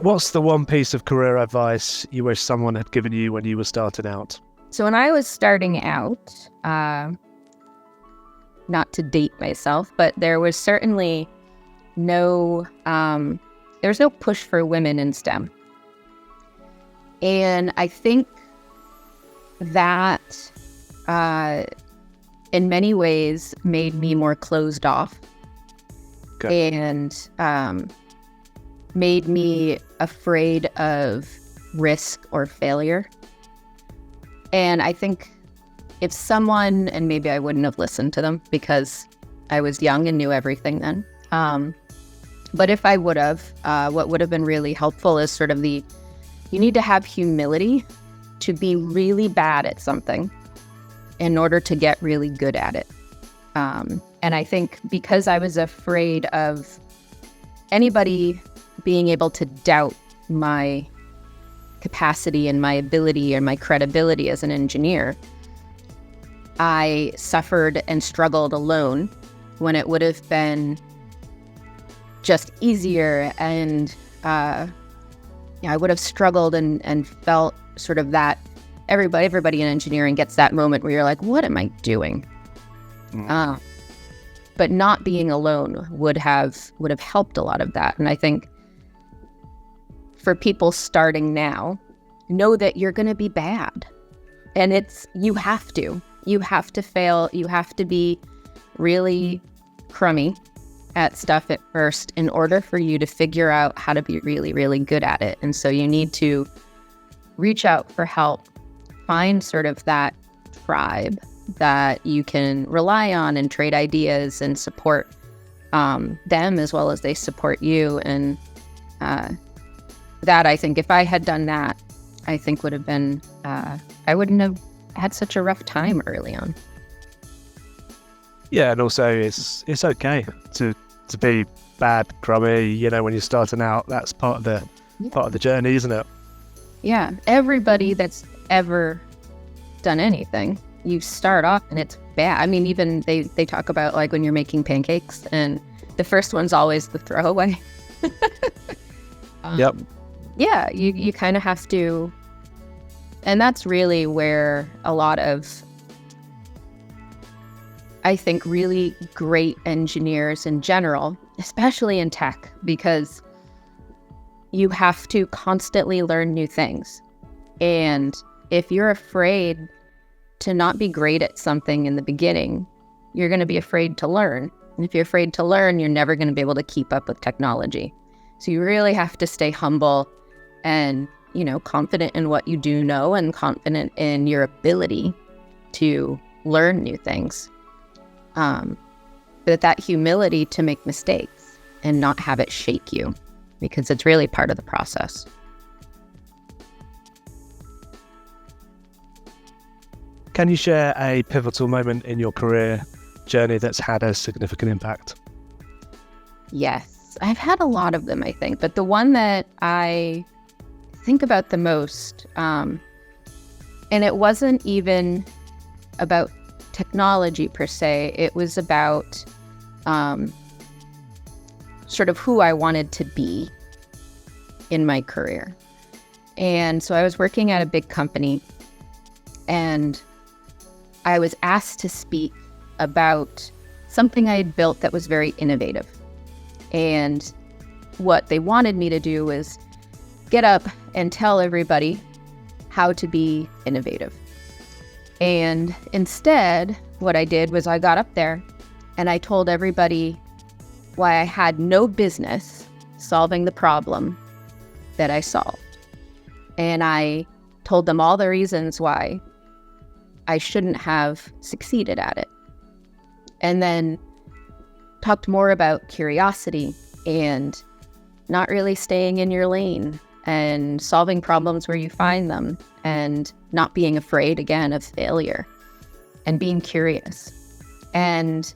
What's the one piece of career advice you wish someone had given you when you were starting out? So when I was starting out, not to date myself, but there was certainly no push for women in STEM. And I think that in many ways made me more closed off. Okay. And made me afraid of risk or failure. And I think if someone, and maybe I wouldn't have listened to them because I was young and knew everything then. But if I would have, what would have been really helpful is sort of you need to have humility to be really bad at something in order to get really good at it. And I think because I was afraid of anybody being able to doubt my capacity and my ability and my credibility as an engineer, I suffered and struggled alone when it would have been just easier. And I would have struggled and felt sort of that everybody in engineering gets that moment where you're like, what am I doing? But not being alone would have helped a lot of that. And I think for people starting now, know that you're going to be bad. And you have to fail. You have to be really crummy at stuff at first in order for you to figure out how to be really, really good at it. And so you need to reach out for help, find sort of that tribe that you can rely on and trade ideas and support them as well as they support you. And that, I think, if I had done that, I think would have been, I wouldn't have had such a rough time early on. Yeah, and also it's okay to be bad, crummy. When you're starting out, that's part of the journey, isn't it? Yeah, everybody that's ever done anything, you start off and it's bad. I mean, even they talk about like when you're making pancakes, and the first one's always the throwaway. Yep. Yeah, you kind of have to, and that's really where a lot of, I think, really great engineers in general, especially in tech, because you have to constantly learn new things. And if you're afraid to not be great at something in the beginning, you're going to be afraid to learn. And if you're afraid to learn, you're never going to be able to keep up with technology. So you really have to stay humble and, confident in what you do know and confident in your ability to learn new things. But that humility to make mistakes and not have it shake you, because it's really part of the process. Can you share a pivotal moment in your career journey that's had a significant impact? Yes, I've had a lot of them, I think, but the one that I think about the most, and it wasn't even about technology per se, it was about sort of who I wanted to be in my career. And so I was working at a big company, and I was asked to speak about something I had built that was very innovative. And what they wanted me to do was get up and tell everybody how to be innovative. And instead, what I did was I got up there and I told everybody why I had no business solving the problem that I solved. And I told them all the reasons why I shouldn't have succeeded at it. And then talked more about curiosity and not really staying in your lane and solving problems where you find them and not being afraid, again, of failure and being curious. And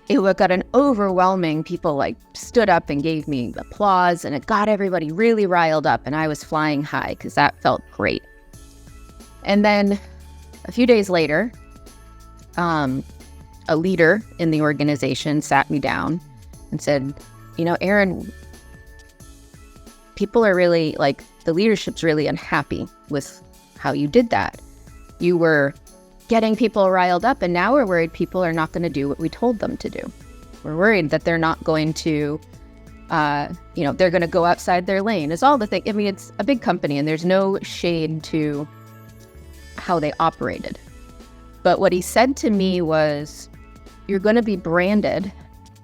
it got an overwhelming, people like stood up and gave me applause, and it got everybody really riled up, and I was flying high because that felt great. And then a few days later, a leader in the organization sat me down and said, Erin, people are really, like, the leadership's really unhappy with how you did that. You were getting people riled up, and now we're worried people are not going to do what we told them to do. We're worried that they're not going to, they're going to go outside their lane. It's all the thing. I mean, it's a big company, and there's no shade to how they operated. But what he said to me was, you're going to be branded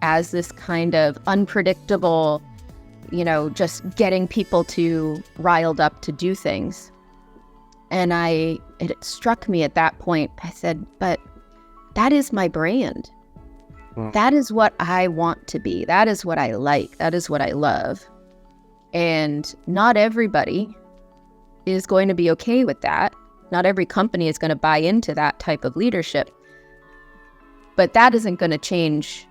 as this kind of unpredictable, just getting people to riled up to do things. And it struck me at that point. I said, but that is my brand. That is what I want to be. That is what I like. That is what I love. And not everybody is going to be okay with that. Not every company is going to buy into that type of leadership. But that isn't going to change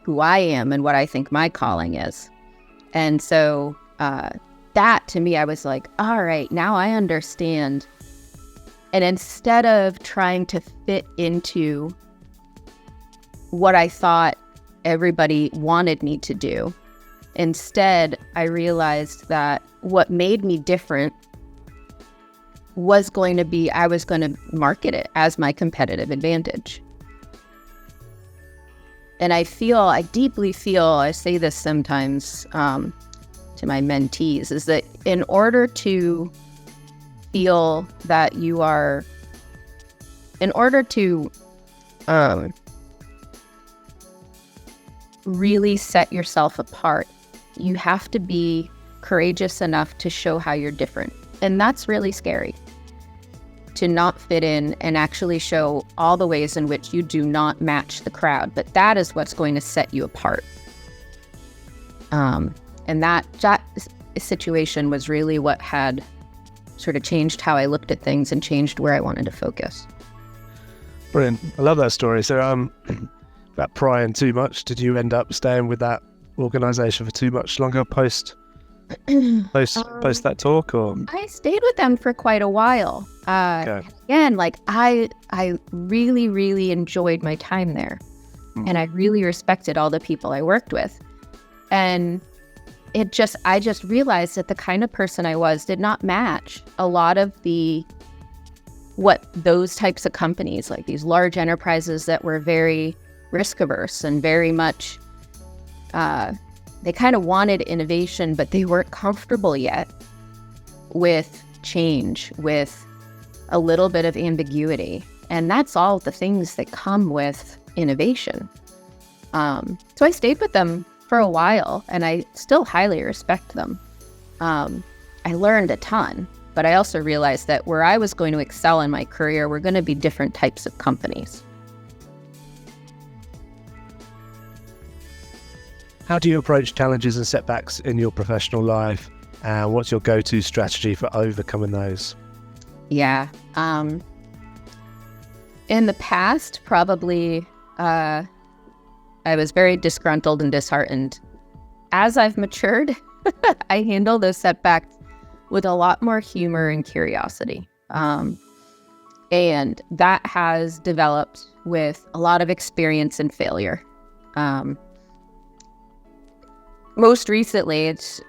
who I am and what I think my calling is. And so that, to me, I was like, all right, now I understand. And instead of trying to fit into what I thought everybody wanted me to do, instead, I realized that what made me different was going to be, I was going to market it as my competitive advantage. And I deeply feel, I say this sometimes to my mentees, is that in order to feel that you are, in order to really set yourself apart, you have to be courageous enough to show how you're different. And that's really scary, to not fit in and actually show all the ways in which you do not match the crowd. But that is what's going to set you apart. And that situation was really what had sort of changed how I looked at things and changed where I wanted to focus. Brilliant. I love that story. So about prying too much, did you end up staying with that organization for too much longer post that talk, or? I stayed with them for quite a while. Okay. Again, like I really, really enjoyed my time there. And I really respected all the people I worked with. And I just realized that the kind of person I was did not match a lot of what those types of companies, like these large enterprises that were very risk averse and very much, they kind of wanted innovation, but they weren't comfortable yet with change, with a little bit of ambiguity. And that's all the things that come with innovation. So I stayed with them for a while, and I still highly respect them. I learned a ton, but I also realized that where I was going to excel in my career were going to be different types of companies. How do you approach challenges and setbacks in your professional life? What's your go-to strategy for overcoming those? Yeah. In the past, probably, I was very disgruntled and disheartened. As I've matured, I handle those setbacks with a lot more humor and curiosity. And that has developed with a lot of experience and failure. Most recently, it's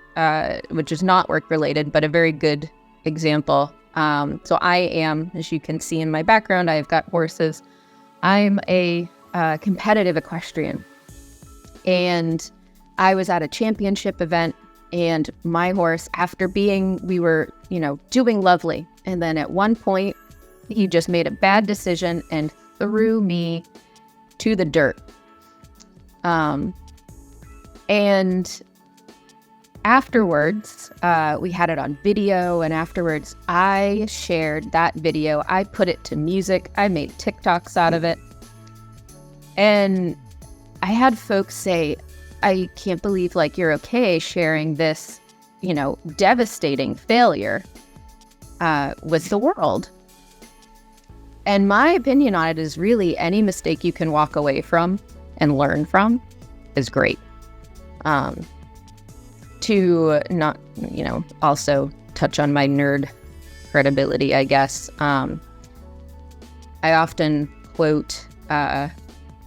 which is not work related, but a very good example. So I am, as you can see in my background, I've got horses. I'm a competitive equestrian. And I was at a championship event, and my horse, we were, doing lovely. And then at one point, he just made a bad decision and threw me to the dirt. And afterwards, we had it on video, and afterwards I shared that video. I put it to music. I made TikToks out of it. And I had folks say, I can't believe you're okay sharing this, devastating failure with the world. And my opinion on it is really any mistake you can walk away from and learn from is great. To not, also touch on my nerd credibility, I guess. I often quote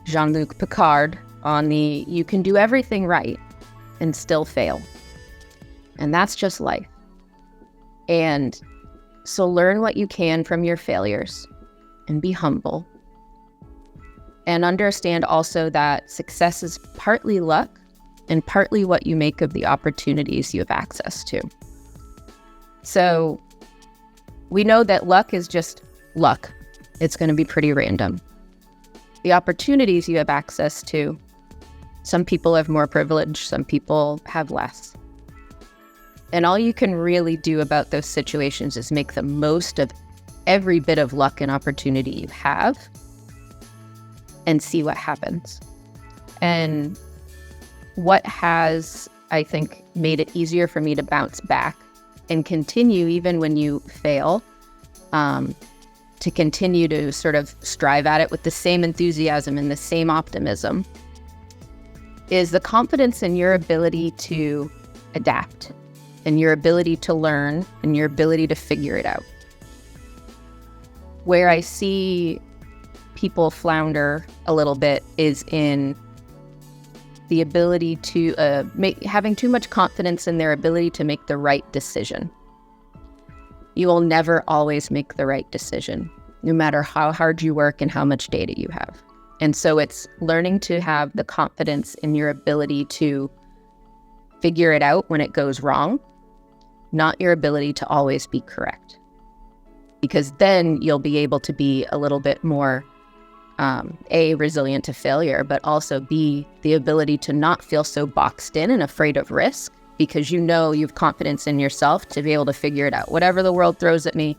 Jean-Luc Picard on you can do everything right and still fail. and that's just life. And so learn what you can from your failures and be humble. And understand also that success is partly luck and partly what you make of the opportunities you have access to. So we know that luck is just luck. It's going to be pretty random. The opportunities you have access to, some people have more privilege, some people have less. And all you can really do about those situations is make the most of every bit of luck and opportunity you have and see what happens. And what has, I think, made it easier for me to bounce back and continue even when you fail, to continue to sort of strive at it with the same enthusiasm and the same optimism, is the confidence in your ability to adapt and your ability to learn and your ability to figure it out. Where I see people flounder a little bit is in the ability to having too much confidence in their ability to make the right decision. You will never always make the right decision, no matter how hard you work and how much data you have. And so it's learning to have the confidence in your ability to figure it out when it goes wrong, not your ability to always be correct. Because then you'll be able to be a little bit more, A, resilient to failure, but also B, the ability to not feel so boxed in and afraid of risk, because you know you have confidence in yourself to be able to figure it out. Whatever the world throws at me,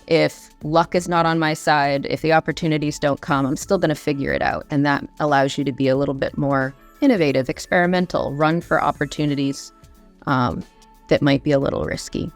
if luck is not on my side, if the opportunities don't come, I'm still going to figure it out. And that allows you to be a little bit more innovative, experimental, run for opportunities that might be a little risky.